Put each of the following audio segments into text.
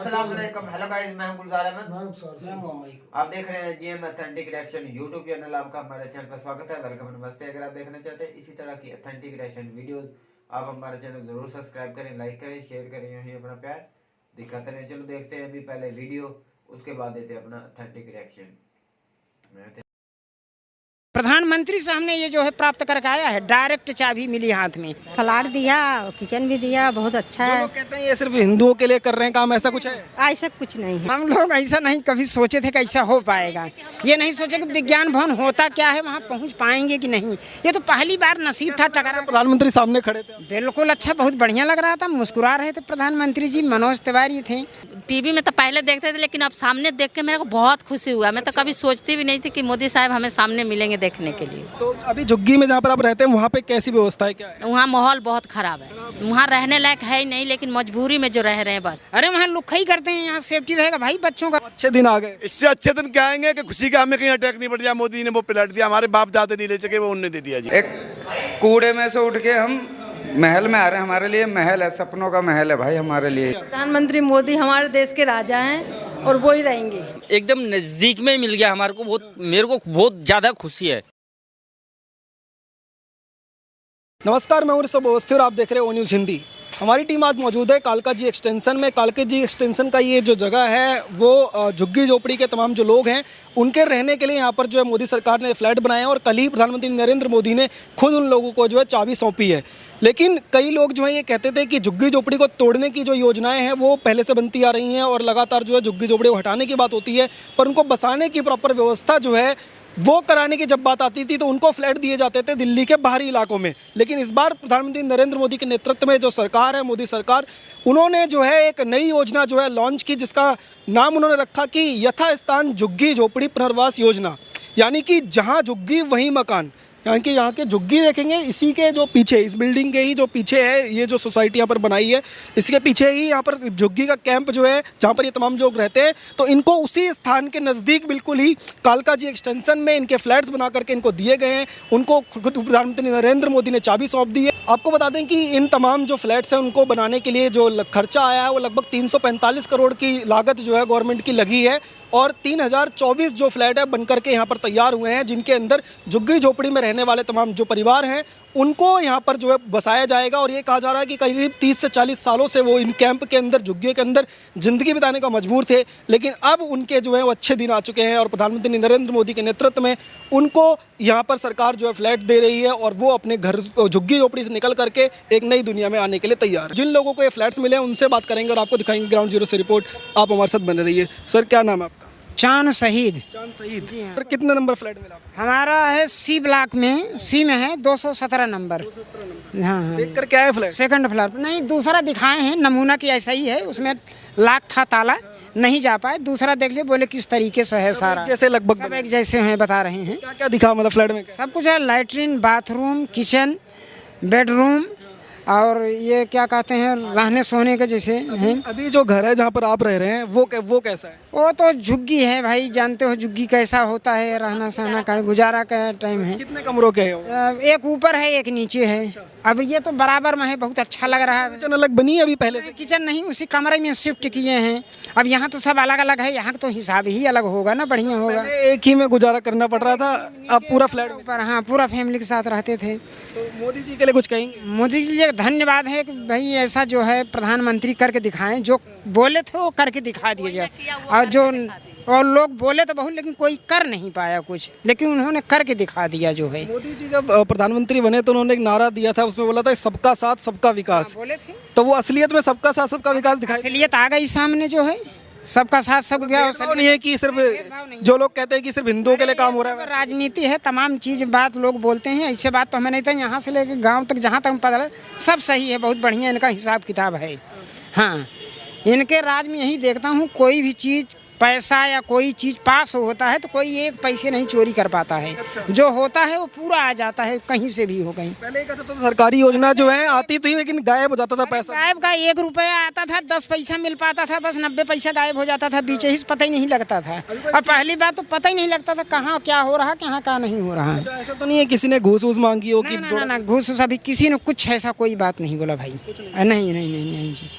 अस्सलाम वालेकुम, hello guys, मैं हूं गुलजार अहमद। आप देख रहे हैं GM authentic reaction YouTube channel. आपका हमारे चैनल पर स्वागत है, वेलकम, नमस्ते। अगर आप देखना चाहते हैं इसी तरह की ऑथेंटिक रिएक्शन वीडियोस, आप हमारे चैनल जरूर सब्सक्राइब करें, लाइक करें, शेयर करें, यही अपना प्यार दिखाते रहें। चलो देखते हैं अभी पहले वीडियो, उसके बाद देते हैं अपना ऑथेंटिक रिएक्शन। प्रधानमंत्री से हमने ये जो है प्राप्त करके आया है, डायरेक्ट चाबी मिली हाथ में। फ्लैट दिया, किचन भी दिया, बहुत अच्छा है। लोग कहते हैं ये सिर्फ हिंदुओं के लिए कर रहे हैं काम, ऐसा कुछ है? ऐसा कुछ नहीं है। हम लोग ऐसा नहीं कभी सोचे थे कि ऐसा हो पाएगा। ये नहीं सोचे कि विज्ञान भवन होता क्या है, वहाँ पहुँच पाएंगे कि नहीं। ये तो पहली बार नसीब था टकरा। प्रधानमंत्री सामने खड़े थे, बिल्कुल अच्छा, बहुत बढ़िया लग रहा था, मुस्कुरा रहे थे प्रधानमंत्री जी। मनोज तिवारी थे। टीवी में तो पहले देखते थे, लेकिन अब सामने देख के मेरे को बहुत खुशी हुआ। मैं तो कभी सोचती भी नहीं थी कि मोदी साहब हमें सामने मिलेंगे देखने के लिए। तो अभी झुग्गी में जहाँ पर आप रहते हैं वहाँ पे कैसी व्यवस्था है, क्या है? वहाँ माहौल बहुत खराब है, वहाँ रहने लायक है ही नहीं, लेकिन मजबूरी में जो रह रहे हैं बस। अरे वहाँ लुक ही करते हैं, यहाँ सेफ्टी रहेगा भाई बच्चों का। अच्छे दिन आ गए। इससे अच्छे दिन क्या आएंगे कि खुशी का हमें कहीं अटैक नहीं पड़ जाए। मोदी ने वो पलट दिया, हमारे बाप दादा नहीं ले सके, वो उन्होंने दे दिया जी। एक कूड़े में से उठ के हम महल में आ रहे हैं। हमारे लिए महल है, सपनों का महल है भाई हमारे लिए। प्रधानमंत्री मोदी हमारे देश के राजा हैं और वो ही रहेंगे। एकदम नज़दीक में मिल गया हमारे को, मेरे को बहुत ज़्यादा खुशी है। नमस्कार, मैं उर्स अवस्थी और आप देख रहे हैं ओ न्यूज़ हिंदी। हमारी टीम आज मौजूद है कालका जी एक्सटेंशन में। कालका जी एक्सटेंशन का ये जो जगह है वो झुग्गी झोपड़ी के तमाम जो लोग हैं उनके रहने के लिए यहाँ पर जो है मोदी सरकार ने फ्लैट बनाए हैं और कल ही प्रधानमंत्री नरेंद्र मोदी ने खुद उन लोगों को जो है चाबी सौंपी है। लेकिन कई लोग जो है ये कहते थे कि झुग्गी झोपड़ी को तोड़ने की जो योजनाएं हैं वो पहले से बनती आ रही हैं और लगातार जो है झुग्गी झोपड़ी को हटाने की बात होती है, पर उनको बसाने की प्रॉपर व्यवस्था जो है वो कराने की जब बात आती थी तो उनको फ्लैट दिए जाते थे दिल्ली के बाहरी इलाकों में। लेकिन इस बार प्रधानमंत्री नरेंद्र मोदी के नेतृत्व में जो सरकार है, मोदी सरकार, उन्होंने जो है एक नई योजना जो है लॉन्च की, जिसका नाम उन्होंने रखा कि यथास्थान झुग्गी झोपड़ी पुनर्वास योजना। यानी कि जहां झुग्गी वहीं मकान। यानी कि यहाँ के झुग्गी देखेंगे, इसी के जो पीछे, इस बिल्डिंग के ही जो पीछे है ये जो सोसाइटी यहाँ पर बनाई है, इसके पीछे ही यहाँ पर झुग्गी का कैंप जो है जहाँ पर ये तमाम लोग रहते हैं, तो इनको उसी स्थान के नज़दीक बिल्कुल ही कालका जी एक्सटेंशन में इनके फ्लैट्स बना करके इनको दिए गए हैं। उनको खुद प्रधानमंत्री नरेंद्र मोदी ने चाबी सौंप दी है। आपको बता दें कि इन तमाम जो फ्लैट्स हैं उनको बनाने के लिए जो खर्चा आया है वो लगभग 345 करोड़ की लागत जो है गवर्नमेंट की लगी है और 3024 जो फ्लैट है बनकर के यहाँ पर तैयार हुए हैं, जिनके अंदर झुग्गी झोपड़ी में रहने वाले तमाम जो परिवार हैं उनको यहाँ पर जो है बसाया जाएगा। और ये कहा जा रहा है कि करीब 30 से 40 सालों से वो इन कैंप के अंदर, झुग्गी के अंदर ज़िंदगी बिताने का मजबूर थे, लेकिन अब उनके जो है वो अच्छे दिन आ चुके हैं और प्रधानमंत्री नरेंद्र मोदी के नेतृत्व में उनको यहाँ पर सरकार जो है फ्लैट दे रही है और वो अपने घर झुग्गी झोपड़ी से निकल करके एक नई दुनिया में आने के लिए तैयार है। जिन लोगों को ये फ्लैट्स मिले हैं उनसे बात करेंगे और आपको दिखाएंगे ग्राउंड जीरो से रिपोर्ट। आप हमारे साथ बने रहिए। सर, क्या नाम है आपका? चांद शहीद। चांद शहीद जी। हाँ। कितने नंबर फ्लैट मिला आपको? हमारा है सी ब्लॉक में, सी में है 217 नंबर। हाँ हाँ, देख कर क्या है फ्लैट? सेकंड फ्लोर पर नहीं, दूसरा दिखाए हैं नमूना की, ऐसा ही है, उसमें लॉक था, ताला नहीं जा पाए। दूसरा देख लिए, बोले किस तरीके से है सारा, जैसे लगभग सब एक जैसे हैं, बता रहे हैं। क्या क्या दिखा मतलब फ्लैट में? सब कुछ है, लैट्रिन, बाथरूम, किचन, बेडरूम और ये क्या कहते हैं रहने सोने के जैसे हैं। अभी जो घर है जहाँ पर आप रह रहे हैं वो कैसा है? वो तो झुग्गी है भाई, जानते हो झुग्गी कैसा होता है, रहना सहना का गुजारा का टाइम है। कितने कमरों के है? एक ऊपर है, एक नीचे है। अब ये तो बराबर में है, बहुत अच्छा लग रहा है। किचन अलग बनी है अभी पहले से? किचन नहीं, उसी कमरे में शिफ्ट किए हैं। अब यहाँ तो सब अलग अलग है, यहाँ तो हिसाब ही अलग होगा ना, बढ़िया होगा। एक ही में गुजारा करना पड़ रहा था, अब पूरा फ्लैट ऊपर। हाँ, पूरा फैमिली के साथ रहते थे। तो मोदी जी के लिए कुछ कहेंगे? मोदी जी के लिए धन्यवाद है कि भाई ऐसा जो है प्रधानमंत्री करके दिखाएं, जो बोले थे वो करके दिखा दिए जाए। और लोग बोले तो बहुत, लेकिन कोई कर नहीं पाया कुछ, लेकिन उन्होंने करके दिखा दिया जो है। मोदी जी जब प्रधानमंत्री बने तो उन्होंने एक नारा दिया था, उसमें बोला था सबका साथ सबका विकास। बोले थे, तो वो असलियत में सबका साथ सबका विकास दिखाई? असलियत आ गई सामने जो है, सबका साथ सबका विकास। नहीं है कि सिर्फ जो लोग कहते हैं कि सिर्फ हिंदुओं के लिए काम हो रहा है। राजनीति है, तमाम चीज बात लोग बोलते हैं, ऐसे बात तो हमें नहीं था। यहाँ से लेकर गाँव तक जहाँ तक पता सब सही है, बहुत बढ़िया इनका हिसाब किताब है। हाँ, इनके राज में यही देखता हूँ, कोई भी चीज़ पैसा या कोई चीज़ पास होता है तो कोई एक पैसे नहीं चोरी कर पाता है। जो होता है वो पूरा आ जाता है, कहीं से भी हो। कहीं पहले कहता था सरकारी योजना जो है आती थी लेकिन गायब हो जाता था पैसा। गायब का 1 रुपया आता था, 10 पैसा मिल पाता था, बस 90 पैसा गायब हो जाता था, बीच ही से पता ही नहीं लगता था। और पहली बात तो पता ही नहीं लगता था कहाँ क्या हो रहा, कहाँ क्या नहीं हो रहा है। ऐसा तो नहीं है किसी ने घूस वूस मांगी हो कि ना घूस अभी किसी ने कुछ ऐसा कोई बात नहीं बोला भाई। नहीं नहीं नहीं नहीं जी,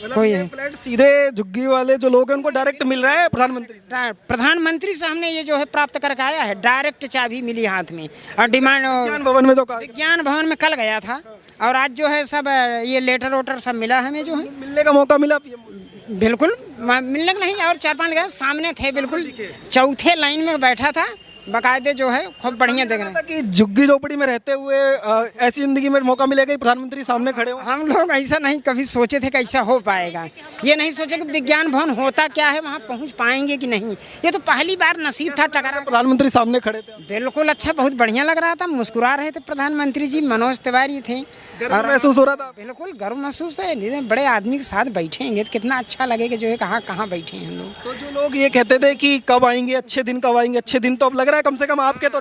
कोई है फ्लैट सीधे झुग्गी वाले जो लोग हैं उनको डायरेक्ट मिल रहा है प्रधानमंत्री से? प्रधानमंत्री से हमने ये जो है प्राप्त करके आया है, डायरेक्ट चाबी मिली हाथ में। और डिमांड विज्ञान भवन में तो कहा विज्ञान भवन में कल गया था और आज जो है सब ये लेटर वोटर सब मिला हमें जो है। मिलने का मौका मिला बिल्कुल मिलने का नहीं, और 4-5 गए सामने थे, बिल्कुल चौथे लाइन में बैठा था, बाकायदे जो है खूब बढ़िया देख रहे हैं कि झुग्गी झोपड़ी में रहते हुए ऐसी जिंदगी में मौका मिलेगा कि प्रधानमंत्री सामने खड़े हो। हम लोग ऐसा नहीं कभी सोचे थे कि ऐसा हो पाएगा, ये नहीं सोचे कि विज्ञान भवन होता क्या है, वहाँ पहुँच पाएंगे कि नहीं। ये तो पहली बार नसीब था टकरा, प्रधानमंत्री सामने खड़े थे। बिल्कुल अच्छा, बहुत बढ़िया लग रहा था, मुस्कुरा रहे थे प्रधानमंत्री जी, मनोज तिवारी थे। गर्व महसूस हो रहा था? बिल्कुल गर्व महसूस है, बड़े आदमी के साथ बैठेंगे तो कितना अच्छा लगेगा जो है कहाँ बैठे हैं हम लोग। तो जो लोग ये कहते थे कि कब आएंगे अच्छे दिन, कब आएंगे अच्छे दिन, तो अब लग रहा है कम से कम आपके तो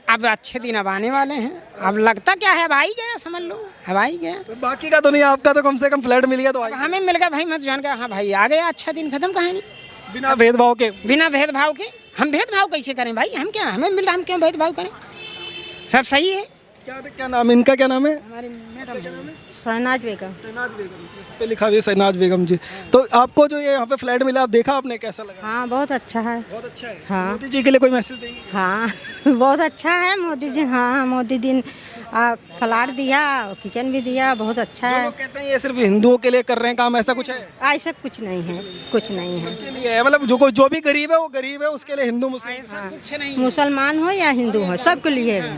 अब अच्छे दिन अब आने वाले हैं। अब लगता क्या है, अब आ ही गया, समझ लो अब आ ही गया। तो बाकी का तो नहीं, आपका तो कम से कम फ्लैट मिल गया तो हमें मिल गया भाई, मत जान गया, हाँ भाई आ गया, अच्छा दिन खत्म कहानी। बिना भेदभाव के? बिना भेदभाव के। हम भेदभाव कैसे करें भाई, हम क्या, हमें मिल रहा, हम क्यों भेदभाव करें, सब सही है। क्या नाम है इनका? क्या नाम है? हमारी मैडम शहनाज बेगम। शहनाज बेगम, इस पे लिखा हुआ है शहनाज बेगम जी। तो आपको जो ये यहाँ पे फ्लैट मिला, आप देखा आपने, कैसा लगा? हाँ बहुत अच्छा है। बहुत अच्छा है। हाँ। मोदी जी के लिए कोई मैसेज देंगे? हाँ बहुत अच्छा है मोदी जी। हाँ मोदी जी फ्लैट दिया, किचन भी दिया, बहुत अच्छा है। लोग कहते हैं ये सिर्फ हिंदुओं के लिए कर रहे हैं काम, ऐसा कुछ है? ऐसा कुछ नहीं है, कुछ नहीं है। के लिए है, मतलब जो भी गरीब है वो गरीब है, उसके लिए हिंदू मुस्लिम कुछ नहीं, मुसलमान हो या हिंदू हो, सबके लिए है।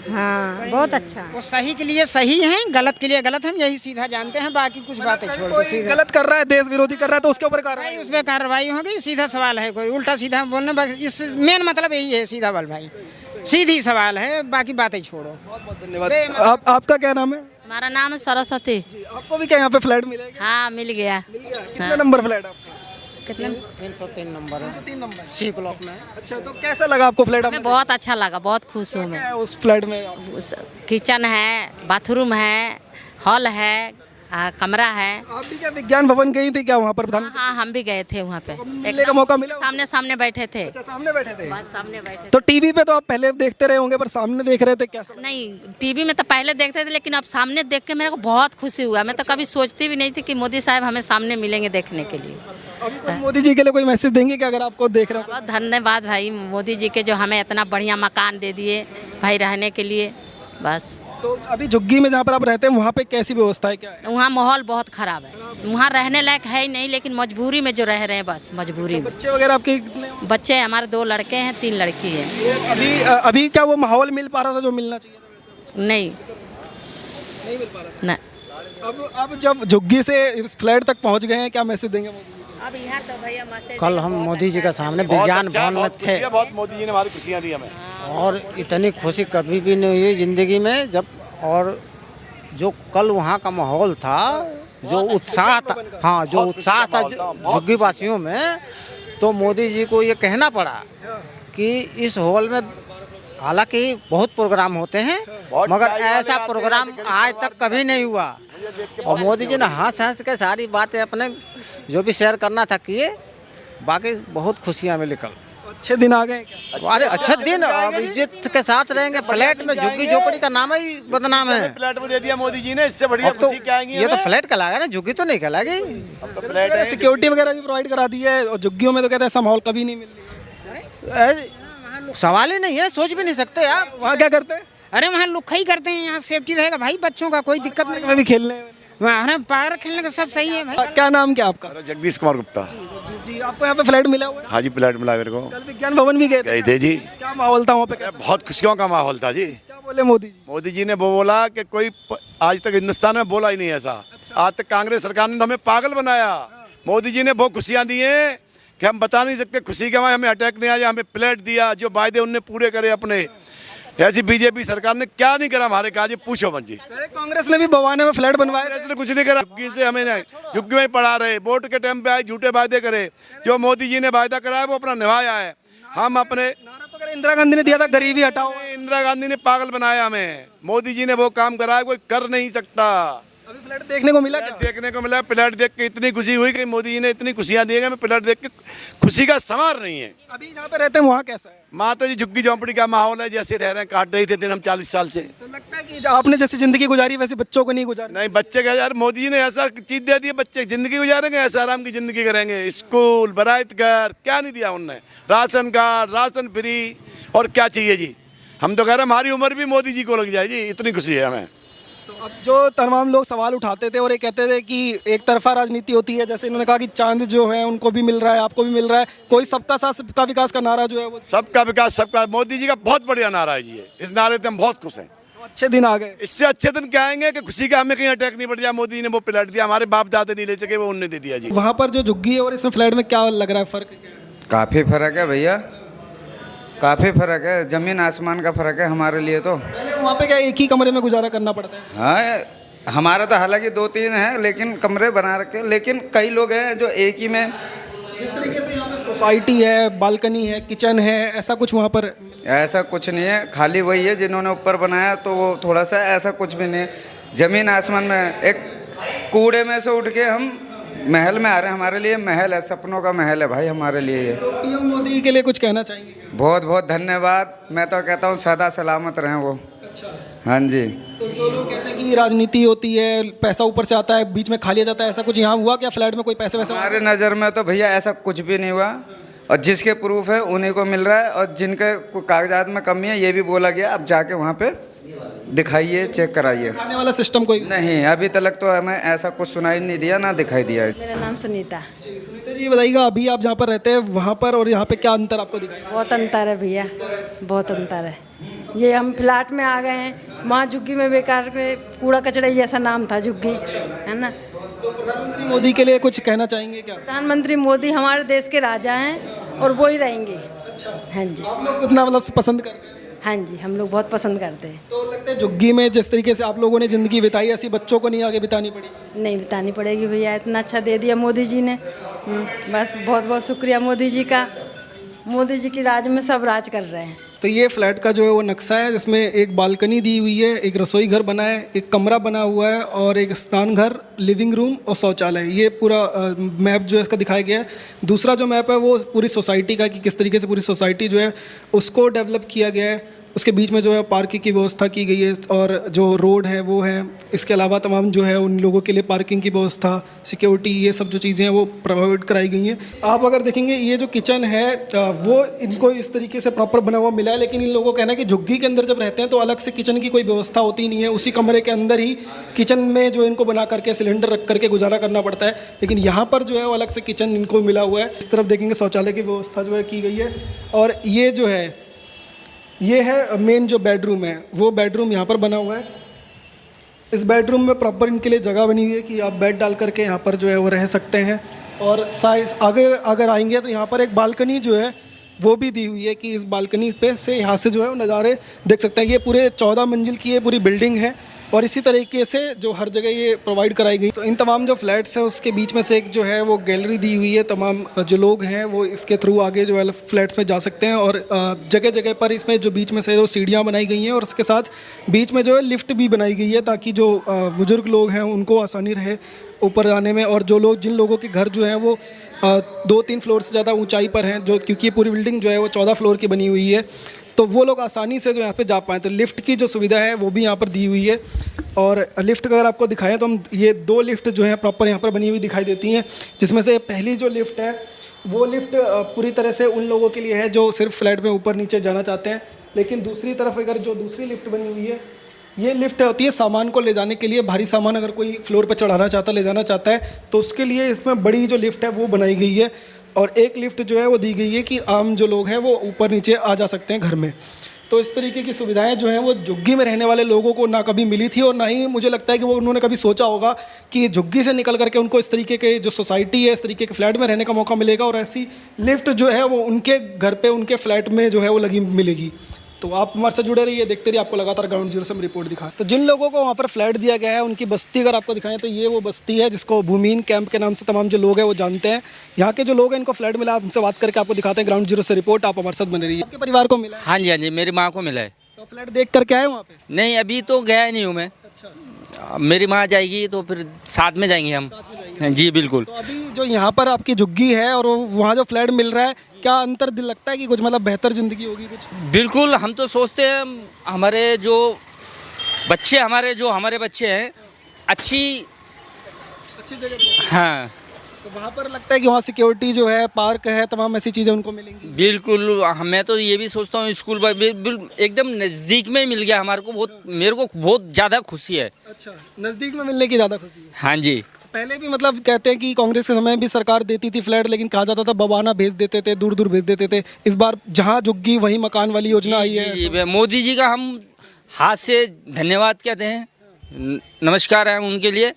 हाँ बहुत अच्छा। वो सही के लिए सही है, गलत के लिए गलत, हम यही सीधा जानते हैं, बाकी कुछ बातें छोड़ दो। कोई गलत कर रहा है, देश विरोधी कर रहा है, तो उसके ऊपर कार्रवाई, उस पर कार्रवाई होगी, सीधा सवाल है, कोई उल्टा सीधा बोलना, इस मेन मतलब यही है, सीधा वाल भाई, सीधी सवाल है, बाकी बातें छोड़ो। धन्यवाद। आपका क्या नाम है? हमारा नाम है सरस्वती। आपको भी क्या यहाँ पे फ्लैट मिलेगा? हाँ मिल गया। कितने नंबर फ्लैट आपका? कितने? 303 नंबर है, 303 नंबर सी ब्लॉक में। अच्छा, तो कैसा लगा आपको फ्लैट? हमें बहुत अच्छा लगा, बहुत खुश हूँ मैं। उस फ्लैट में किचन है, बाथरूम है, हॉल है, कमरा है। आप भी क्या विज्ञान भवन गई थी क्या वहाँ पर? हाँ हम भी गए थे वहाँ पे, मिलने का मौका मिला? सामने बैठे थे। अच्छा, सामने बैठे थे? बस सामने बैठे। तो टीवी पे तो आप पहले देखते रहे होंगे, पर सामने देख रहे थे, कैसा? नहीं टीवी में तो पहले देखते थे, लेकिन अब सामने देख के मेरे को बहुत खुशी हुआ। मैं तो कभी सोचती भी नहीं थी कि मोदी साहब हमें सामने मिलेंगे देखने के लिए। अभी कोई मोदी जी के लिए कोई मैसेज देंगे कि अगर आपको देख रहे हो? बहुत धन्यवाद भाई मोदी जी के, जो हमें इतना बढ़िया मकान दे दिए भाई रहने के लिए। बस तो अभी झुग्गी में जहाँ पर आप रहते हैं वहाँ पे कैसी व्यवस्था है, क्या है? वहाँ माहौल बहुत ख़राब है, वहाँ रहने लायक है ही नहीं, लेकिन मजबूरी में जो रह रहे हैं, बस मजबूरी में। बच्चे वगैरह आपके कितने? बच्चे हमारे 2 लड़के हैं, 3 लड़की है। अभी क्या वो माहौल मिल पा रहा था जो मिलना चाहिए था? नहीं नहीं मिल पा रहा था। नहीं। अब जब झुग्गी से इस फ्लैट तक पहुँच गए हैं, क्या मैसेज देंगे मोदी जी? अब यहाँ तो भैया कल हम मोदी जी के सामने विज्ञान भवन में थे, बहुत मोदी जी ने हमारी खुशियाँ दी हमें, और इतनी खुशी कभी भी नहीं हुई जिंदगी में जब, और जो कल वहाँ का माहौल था, जो उत्साह था, हाँ जो उत्साह था झुग्गी वासियों में, तो मोदी जी को ये कहना पड़ा कि इस हॉल में, हालांकि बहुत प्रोग्राम होते हैं मगर ऐसा प्रोग्राम आज तक कभी नहीं हुआ, और मोदी जी ने हंस के सारी बातें अपने जो भी शेयर करना था किए, बाकी बहुत खुशियाँ मिली कल। अच्छे दिन आ गए क्या? अरे अच्छे दिन, अब इज्जत के साथ रहेंगे। फ्लैट में झुग्गी झोपड़ी का नाम ही बदनाम है। फ्लैट में दे दिया मोदी जी ने, इससे बढ़िया खुशी क्या आएगी? ये तो फ्लैट कहलाएगा ना, झुग्गी तो नहीं कहलाएगी। फ्लैट है, सिक्योरिटी वगैरह भी प्रोवाइड करा दी है, और झुग्गियों में तो कहते हैं ऐसा माहौल कभी नहीं मिल रहा। सवाल ही नहीं है, सोच भी नहीं सकते आप। वहाँ क्या करते हैं? अरे वहाँ लुक्खा ही करते हैं, यहाँ सेफ्टी रहेगा भाई, बच्चों का कोई दिक्कत नहीं। में भी खेलने वहाँ पार खेलने का सब सही है भाई। क्या नाम क्या आपका? जगदीश कुमार गुप्ता। जी, आपको यहाँ पे फ्लैट मिला हुआ है? हाँ जी, फ्लैट मिला मेरे को। कल विज्ञान भवन भी गए थे जी। क्या माहौल था वहाँ पे? बहुत खुशियों का माहौल था जी। क्या बोले मोदी जी? मोदी जी ने वो बोला कि कोई आज तक हिंदुस्तान में बोला ही नहीं ऐसा। आज तक कांग्रेस सरकार ने हमें पागल बनाया, मोदी जी ने बहुत खुशियाँ दी हैं कि हम बता नहीं सकते खुशी के। हमें अटैक नहीं आया, हमें फ्लैट दिया, जो वायदे उनने पूरे करे अपने। ऐसी बीजेपी सरकार ने क्या नहीं करा हमारे काज, पूछो मत जी। कांग्रेस ने भी बवाने में फ्लैट बनवाए, इसने कुछ नहीं करा। झुग्गी से हमें झुग्गी में पढ़ा रहे, वोट के टाइम पे आए, झूठे वायदे करे। जो मोदी जी ने वायदा कराया वो अपना निभाया है। हम अपने इंदिरा गांधी ने दिया था गरीबी हटाओ, इंदिरा गांधी ने पागल बनाया हमें। मोदी जी ने वो काम कराया कोई कर नहीं सकता। अभी फ्लैट देखने को मिला क्या? देखने को मिला, फ्लैट देख के इतनी खुशी हुई कि मोदी जी ने इतनी खुशियाँ दी हैं, हमें फ्लैट देख के खुशी का समार नहीं है। अभी जहाँ पे रहते हैं वहाँ कैसा है? माता जी झुग्गी झोंपड़ी का माहौल है, जैसे रह रहे हैं, काट रहे थे दिन हम 40 साल से। तो लगता है कि आपने जैसी जिंदगी गुजारी वैसे बच्चों को नहीं गुजारी? नहीं, बच्चे का यार मोदी जी ने ऐसा चीज दे दी है, बच्चे जिंदगी गुजारेंगे, ऐसा आराम की जिंदगी करेंगे। स्कूल, बराइत घर, क्या नहीं दिया उनने, राशन कार्ड, राशन फ्री, और क्या चाहिए जी। हम तो कह रहे हैं हमारी उम्र भी मोदी जी को लग जाए जी, इतनी खुशी है हमें। तो अब जो तमाम लोग सवाल उठाते थे और ये कहते थे कि एक तरफा राजनीति होती है, जैसे इन्होंने कहा कि चांद जो है उनको भी मिल रहा है, आपको भी मिल रहा है, कोई सबका साथ सबका विकास का नारा जो है वो सबका विकास सबका, मोदी जी का बहुत बढ़िया नारा है जी। इस नारे से हम बहुत खुश हैं। तो अच्छे दिन आ गए। इससे अच्छे दिन क्या आएंगे कि खुशी का हमें कहीं अटैक नहीं पड़ जाए। मोदी जी ने वो प्लाट दिया, हमारे बाप दादा नहीं ले सके, वो उनने दे दिया जी। वहाँ पर जो झुग्गी है और इसमें फ्लैट में क्या लग रहा है, फर्क क्या है? काफ़ी फ़र्क है भैया, काफ़ी फ़र्क है, ज़मीन आसमान का फ़र्क है हमारे लिए। तो वहाँ पे क्या एक ही कमरे में गुजारा करना पड़ता है? हाँ, हमारा तो हालांकि 2-3 है, लेकिन कमरे बना रखे, लेकिन कई लोग हैं जो एक ही में। जिस तरीके से यहाँ पे सोसाइटी है, बालकनी है, किचन है, ऐसा कुछ वहाँ पर? ऐसा कुछ नहीं है, खाली वही है जिन्होंने ऊपर बनाया, तो वो थोड़ा सा, ऐसा कुछ भी नहीं है। ज़मीन आसमान में, एक कूड़े में से उठ के हम महल में आ रहे हैं। हमारे लिए महल है, सपनों का महल है भाई हमारे लिए ये। तो पीएम मोदी के लिए कुछ कहना चाहेंगे? बहुत बहुत धन्यवाद। मैं तो कहता हूँ सदा सलामत रहें वो। अच्छा, हाँ जी। तो जो लोग कहते हैं कि राजनीति होती है, पैसा ऊपर से आता है, बीच में खा लिया जाता है, ऐसा कुछ यहाँ हुआ क्या? फ्लैट में कोई पैसे वैसे? हमारे नज़र में तो भैया ऐसा कुछ भी नहीं हुआ, और जिसके प्रूफ है उन्हीं को मिल रहा है, और जिनके कागजात में कमी है ये भी बोला गया, अब जाके वहाँ पे दिखाइए, चेक कराइए। खाने वाला सिस्टम कोई नहीं, अभी तक तो हमें ऐसा कुछ सुनाई नहीं दिया, ना दिखाई दिया। मेरा नाम सुनीता। सुनीता जी बताइएगा, अभी आप जहाँ पर रहते हैं वहाँ पर और यहाँ पे क्या अंतर आपको दिखाई? बहुत अंतर है भैया, बहुत अंतर है। ये हम फ्लैट में आ गए हैं, वहाँ झुग्गी में बेकार के कूड़ा कचड़ा जैसा नाम था झुग्गी, है ना। तो प्रधानमंत्री मोदी के लिए कुछ कहना चाहेंगे क्या? प्रधानमंत्री मोदी हमारे देश के राजा हैं और वो ही रहेंगे। अच्छा, हाँ जी। आप लोग कितना मतलब पसंद करते हैं? हाँ जी, हम लोग बहुत पसंद करते हैं। तो लगता है झुग्गी में जिस तरीके से आप लोगों ने ज़िंदगी बिताई, ऐसी बच्चों को नहीं आगे बितानी पड़ी? नहीं बितानी पड़ेगी भैया, इतना अच्छा दे दिया मोदी जी ने। बस बहुत बहुत शुक्रिया मोदी जी का। मोदी जी की राज में सब राज कर रहे हैं। तो ये फ्लैट का जो है वो नक्शा है, जिसमें एक बालकनी दी हुई है, एक रसोई घर बना है, एक कमरा बना हुआ है, और एक स्नान घर, लिविंग रूम और शौचालय। ये पूरा मैप जो है इसका दिखाया गया है। दूसरा जो मैप है वो पूरी सोसाइटी का, कि किस तरीके से पूरी सोसाइटी जो है उसको डेवलप किया गया है। उसके बीच में जो है पार्किंग की व्यवस्था की गई है, और जो रोड है वो है। इसके अलावा तमाम जो है उन लोगों के लिए पार्किंग की व्यवस्था, सिक्योरिटी, ये सब जो चीज़ें हैं वो प्रोवाइड कराई गई हैं। आप अगर देखेंगे ये जो किचन है वो इनको इस तरीके से प्रॉपर बना हुआ मिला है, लेकिन इन लोगों का कहना है कि झुग्गी के अंदर जब रहते हैं तो अलग से किचन की कोई व्यवस्था होती नहीं है। उसी कमरे के अंदर ही किचन में जो इनको बना करके सिलेंडर रख करके गुजारा करना पड़ता है। लेकिन यहाँ पर जो है वो अलग से किचन इनको मिला हुआ है। इस तरफ देखेंगे शौचालय की व्यवस्था जो है की गई है। और ये जो है ये है मेन जो बेडरूम है, वो बेडरूम यहाँ पर बना हुआ है। इस बेडरूम में प्रॉपर इनके लिए जगह बनी हुई है कि आप बेड डाल करके यहाँ पर जो है वो रह सकते हैं। और साइज आगे अगर आएंगे तो यहाँ पर एक बालकनी जो है वो भी दी हुई है, कि इस बालकनी पे से यहाँ से जो है वो नज़ारे देख सकते हैं। ये पूरे 14 मंजिल की ये पूरी बिल्डिंग है, और इसी तरीके से जो हर जगह ये प्रोवाइड कराई गई। तो इन तमाम जो फ्लैट्स हैं उसके बीच में से एक जो है वो गैलरी दी हुई है। तमाम जो लोग हैं वो इसके थ्रू आगे जो है फ्लैट्स में जा सकते हैं, और जगह जगह पर इसमें जो बीच में से जो सीढ़ियाँ बनाई गई हैं, और उसके साथ बीच में जो है लिफ्ट भी बनाई गई है, ताकि जो बुज़ुर्ग लोग हैं उनको आसानी रहे ऊपर जाने में। और जो लोग जिन लोगों के घर जो हैं वो 2-3 फ्लोर से ज़्यादा ऊंचाई पर हैं, जो क्योंकि ये पूरी बिल्डिंग जो है वो 14 फ्लोर की बनी हुई है, तो वो लोग आसानी से जो यहाँ पे जा पाएँ, तो लिफ्ट की जो सुविधा है वो भी यहाँ पर दी हुई है। और लिफ्ट अगर आपको दिखाएं तो हम ये 2 लिफ्ट जो हैं प्रॉपर यहाँ पर बनी हुई दिखाई देती हैं, जिसमें से पहली जो लिफ्ट है वो लिफ्ट पूरी तरह से उन लोगों के लिए है जो सिर्फ फ्लैट में ऊपर नीचे जाना चाहते हैं। लेकिन दूसरी तरफ अगर जो दूसरी लिफ्ट बनी हुई है, ये लिफ्ट होती है सामान को ले जाने के लिए। भारी सामान अगर कोई फ्लोर पर चढ़ाना चाहता है, ले जाना चाहता है, तो उसके लिए इसमें बड़ी जो लिफ्ट है वो बनाई गई है। और एक लिफ्ट जो है वो दी गई है कि आम जो लोग हैं वो ऊपर नीचे आ जा सकते हैं घर में। तो इस तरीके की सुविधाएं जो हैं वो झुग्गी में रहने वाले लोगों को ना कभी मिली थी, और ना ही मुझे लगता है कि वो उन्होंने कभी सोचा होगा कि झुग्गी से निकल करके उनको इस तरीके के जो सोसाइटी है, इस तरीके के फ्लैट में रहने का मौका मिलेगा, और ऐसी लिफ्ट जो है वो उनके घर पे, उनके फ्लैट में जो है वो लगी मिलेगी। तो आप हमारे साथ जुड़े रहिए, देखते रहिए, आपको लगातार ग्राउंड जीरो से हम रिपोर्ट दिखा। तो जिन लोगों को वहाँ पर फ्लैट दिया गया है उनकी बस्ती अगर आपको दिखाएं तो ये वो बस्ती है जिसको भूमिहीन कैंप के नाम से तमाम जो लोग हैं वो जानते हैं। यहाँ के जो लोग हैं इनको फ्लैट मिला, आप उनसे बात करके आपको दिखाते हैं ग्राउंड जीरो से रिपोर्ट। आप हमारे साथ बने रहिए। आपके परिवार को मिला है? हाँ जी, मेरी माँ को मिला है। तो फ्लैट देख करके आए वहाँ पे? नहीं, अभी तो गया नहीं हूँ मैं। अच्छा, मेरी माँ जाएगी तो फिर साथ में जाएंगे हम। जी बिल्कुल। तो अभी जो यहाँ पर आपकी झुग्गी है और वहाँ जो फ्लैट मिल रहा है, क्या अंतर दिल लगता है कि कुछ मतलब बेहतर ज़िंदगी होगी कुछ? बिल्कुल, हम तो सोचते हैं हमारे जो हमारे बच्चे हैं अच्छी जगह। हाँ, तो वहाँ पर लगता है कि वहाँ सिक्योरिटी जो है, पार्क है, तमाम ऐसी चीज़ें उनको मिलेंगी। बिल्कुल। मैं तो ये भी सोचता हूँ स्कूल पर एकदम नज़दीक में मिल गया हमारे को, मेरे को बहुत ज़्यादा खुशी है। अच्छा, नज़दीक में मिलने की ज़्यादा खुशी है। हाँ जी। पहले भी मतलब कहते हैं कि कांग्रेस के समय भी सरकार देती थी फ्लैट, लेकिन कहा जाता था बवाना भेज देते थे, दूर दूर भेज देते थे। इस बार जहाँ झुग्गी वहीं मकान वाली योजना आई है। जी, मोदी जी का हम हाथ से धन्यवाद कहते हैं, नमस्कार है उनके लिए,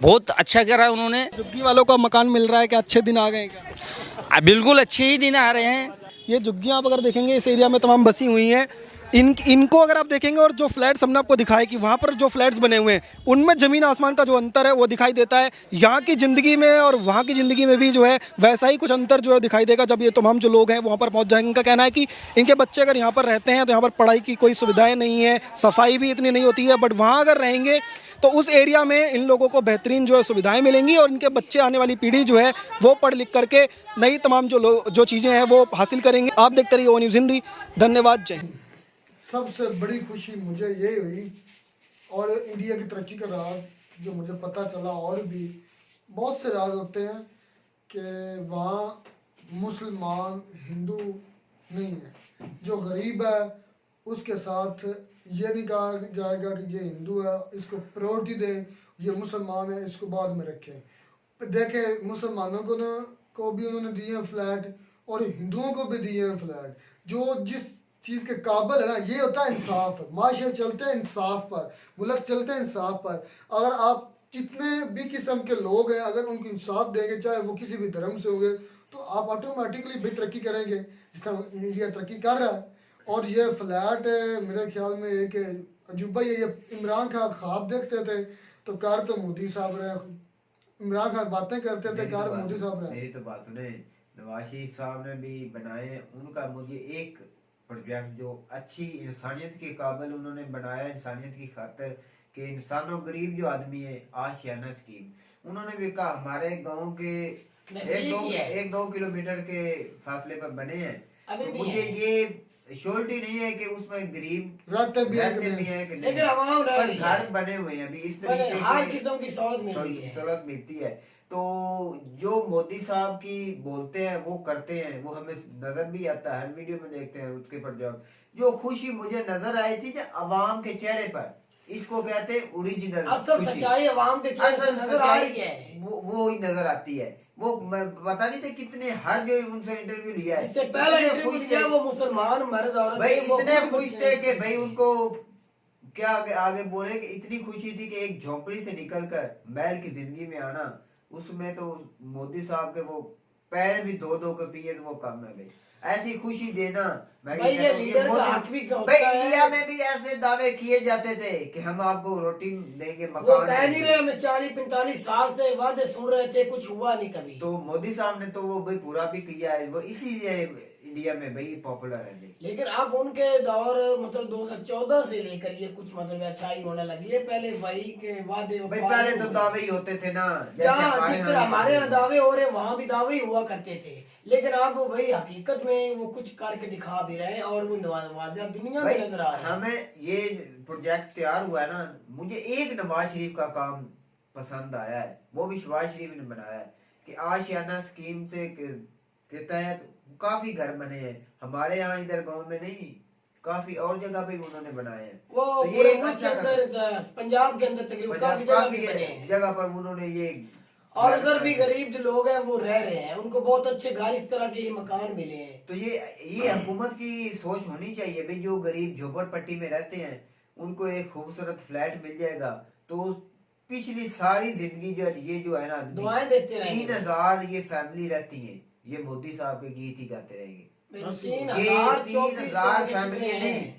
बहुत अच्छा करा उन्होंने। झुग्गी वालों को मकान मिल रहा है, क्या अच्छे दिन आ गए क्या? बिल्कुल अच्छे ही दिन आ रहे हैं। ये झुग्गियाँ आप अगर देखेंगे इस एरिया में तमाम बसी हुई हैं। इनको अगर आप देखेंगे और जो फ्लैट्स हमने आपको दिखाए कि वहाँ पर जो फ्लैट्स बने हुए हैं उनमें ज़मीन आसमान का जो अंतर है वो दिखाई देता है। यहाँ की ज़िंदगी में और वहाँ की ज़िंदगी में भी जो है वैसा ही कुछ अंतर जो है दिखाई देगा जब ये तमाम जो लोग हैं वहाँ पर पहुँच जाएंगे। इनका कहना है कि इनके बच्चे अगर यहाँ पर रहते हैं तो यहाँ पर पढ़ाई की कोई सुविधाएँ नहीं है, सफाई भी इतनी नहीं होती है, बट वहाँ अगर रहेंगे तो उस एरिया में इन लोगों को बेहतरीन जो है सुविधाएँ मिलेंगी और इनके बच्चे, आने वाली पीढ़ी जो है वो पढ़ लिख करके नई तमाम जो चीज़ें हैं वो हासिल करेंगे। आप देखते रहिए ONews हिंदी। धन्यवाद, जय हिंद। सबसे बड़ी खुशी मुझे ये हुई और इंडिया की तरक्की का राज जो मुझे पता चला, और भी बहुत से राज होते हैं कि वहाँ मुसलमान हिंदू नहीं है। जो गरीब है उसके साथ ये नहीं कहा जाएगा कि ये हिंदू है, इसको प्रायोरिटी दें, ये मुसलमान है इसको बाद में रखें। देखें, मुसलमानों को भी उन्होंने दिए हैं फ्लैट और हिंदुओं को भी दिए हैं फ्लैट। जो जिस चीज़ के काबिल है ना, ये होता है इंसाफ। माशरे चलते हैं इंसाफ पर, मुल्क चलते हैं इंसाफ पर। अगर आप जितने भी किस्म के लोग हैं अगर उनको इंसाफ देंगे, चाहे वो किसी भी धर्म से होंगे, तो आप ऑटोमेटिकली भी तरक्की करेंगे जिस तरह इंडिया तरक्की कर रहा है। और ये फ्लैट मेरे ख्याल में एक अजूबा ये इमरान खान ख्वाब देखते थे तो कार तो मोदी साहब रहे, इमरान खान बातें करते थे कार मोदी साहब रहे। मेरी तो बात सुने, नवाज शरीफ साहब ने भी बनाए, उनका मुझे एक प्रोजेक्ट जो अच्छी इंसानियत के काबिल उन्होंने बनाया, इंसानियत की खातिर कि इंसानों गरीब जो आदमी है, आशियाना स्कीम उन्होंने भी कहा हमारे गांव के 1-2 किलोमीटर के फासले पर बने हैं। तो मुझे ये श्योरिटी नहीं है कि उसमें गरीब रहते भी हैं कि नहीं, पर घर बने हुए हैं अभी इस तरीके हर किस्म की सहूलत मिलती है। तो जो मोदी साहब की बोलते हैं वो करते हैं, वो हमें नजर भी आता है, हर वीडियो में देखते हैं उसके प्रोजेक्ट। जो खुशी मुझे नजर आई थी जो अवाम के चेहरे पर, इसको कहते हैं ओरिजिनल असल सच्चाई अवाम के चेहरे पर नजर आ रही है, वो ही नजर आती है। वो पता नहीं थे कितने हर जो उनसे इंटरव्यू लिया है, इससे पहले इंटरव्यू लिया वो मुसलमान मर्द औरत भाई इतने खुश थे कि भाई उनको क्या आगे बोले कि इतनी खुशी थी कि एक झोंपड़ी से निकलकर महल की जिंदगी में आना, उसमें तो मोदी साहब के वो पैर भी धो के पिए तो वो कम है भाई। ऐसी खुशी देना भाई ये लीडर का हक भी होता है। इंडिया में भी ऐसे दावे किए जाते थे कि हम आपको रोटी देंगे, मकान वो कह नहीं रहे, हमें 40-45 साल से वादे सुन रहे थे, कुछ हुआ नहीं कभी। तो मोदी साहब ने तो वो भाई पूरा भी किया है, वो इसीलिए इंडिया में भाई पॉपुलर है। लेकिन अब उनके दौर मतलब 2014 से लेकर ये कुछ मतलब अच्छाई होने लगी है। पहले वही के वादे, भाई पहले तो दावे ही होते थे ना, जहाँ जिस तरह हमारे यहाँ दावे हो रहे वहाँ भी दावे ही हुआ करते थे, लेकिन अब भाई हकीकत में वो कुछ करके दिखा भी रहे हैं और वो नवाजा दुनिया में नजर आ रहा है। हमें ये प्रोजेक्ट तैयार हुआ है ना, मुझे एक नवाज शरीफ का काम पसंद आया है, वो भी शहबाज शरीफ ने बनाया है कि आशियाना स्कीम से के तहत काफी घर बने हैं हमारे यहाँ, इधर गांव में नहीं, काफी और जगह पे उन्होंने बनाए हैं। वो तो ये अच्छा पंजाब के अंदर तकरीबन काफी जगह पर उन्होंने ये, और उधर भी गरीब जो लोग हैं वो रह रहे हैं, उनको बहुत अच्छे घर इस तरह के मकान मिले हैं। तो ये हुकूमत की सोच होनी चाहिए भाई, जो गरीब झोपड़पट्टी में रहते हैं उनको एक खूबसूरत फ्लैट मिल जाएगा तो पिछली सारी जिंदगी जो है ना दुआएं देते रहेंगे। 3000 ये फैमिली रहती है, ये मोदी साहब के गीत ही गाते रहेंगे। 3000 फैमिली नहीं,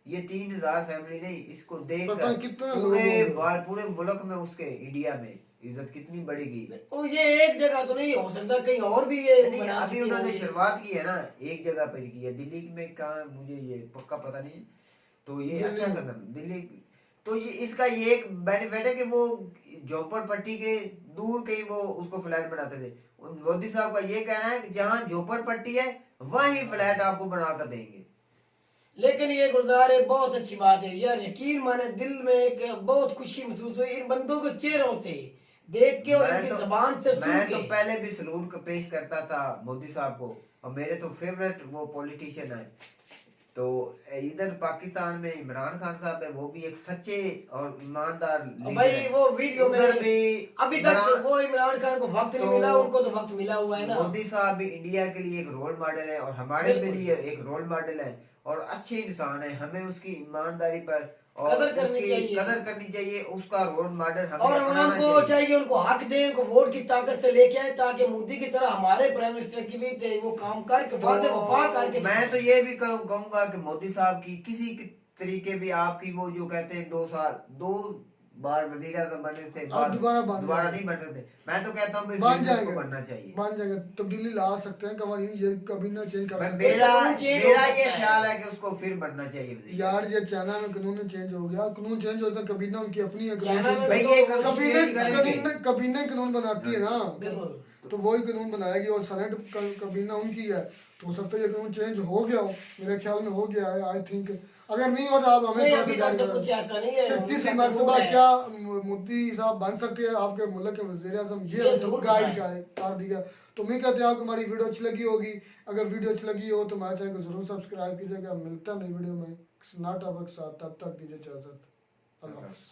ये 3000 फैमिली नहीं, इसको देख पूरे मुल्क में उसके इंडिया में इज्जत कितनी बढ़ेगी। ओ ये एक जगह तो नहीं हो सकता, कहीं और भी ये अभी उन्होंने शुरुआत की है ना, एक जगह पर की है, दिल्ली में कहाँ मुझे ये पक्का पता नहीं, तो ये अच्छा कदम दिल्ली। तो ये इसका ये एक बेनिफिट है कि वो झोपड़पट्टी के दूर कहीं वो उसको फ्लैट बनाते थे। मोदी साहब का ये कहना है कि जहाँ झोपड़पट्टी है वहीं फ्लैट आपको बना कर देंगे। लेकिन ये गुलजार है, बहुत अच्छी बात है यार, यकीन माने दिल में एक बहुत खुशी महसूस हुई इन बंदों के चेहरों से देख के और इनकी जबान से सुन के। मैं तो पहले भी सलूट पेश करता था मोदी साहब को, और मेरे तो फेवरेट वो पॉलिटिशियन है। तो इधर पाकिस्तान में इमरान खान साहब है, वो भी एक सच्चे और ईमानदार भाई वो वीडियो में भी अभी तक वो इमरान खान को वक्त नहीं मिला, उनको तो वक्त मिला हुआ है ना। मोदी साहब भी इंडिया के लिए एक रोल मॉडल है और हमारे लिए एक रोल मॉडल है और अच्छे इंसान है। हमें उसकी ईमानदारी पर और कदर करनी चाहिए, उसका रोल मॉडल हमें और हमको चाहिए उनको हक दें, उनको वोट की ताकत से लेके आए ताकि मोदी की तरह हमारे प्राइम मिनिस्टर की भी वो काम करके वादे वफा करके। मैं तो ये भी कहूंगा कि मोदी साहब की किसी तरीके भी आपकी वो जो कहते हैं 2 बार वजीर आज़म बनने से दोबारा नहीं बन सकते। मैं तो कहता हूँ बन जाएंगे, बनना चाहिए, बन जाएंगे, तब्दीली ला सकते हैं कवानीन, ये कभी ना चेंज कर सकते। मेरा ये ख्याल है कि उसको फिर बनना चाहिए यार। ये चाइना में कानून चेंज हो गया, कानून चेंज होता है कभी ना, उनकी अपनी कबीना कानून बनाती है ना, तो वही कानून बनाएगी और सेनेट कबीना उनकी है। तो हो सकता है ये कानून चेंज हो गया हो, मेरे ख्याल में हो गया है आई थिंक। अगर नहीं हो तो आप हमें कुछ ऐसा नहीं है, तीसरी मरतबा क्या मोदी साहब बन सकते हैं आपके मुल्क के वज़ीर आज़म, ये गाइड कर दिया। तो मैं कहते हैं आपको हमारी वीडियो अच्छी लगी होगी। अगर वीडियो अच्छी लगी हो तो हमारे चैनल को जरूर सब्सक्राइब कीजिएगा। मिलता है नई वीडियो में नए टॉपिक के साथ, तब तक दीजिए इजाज़त। अल्लाह हाफ़िज़।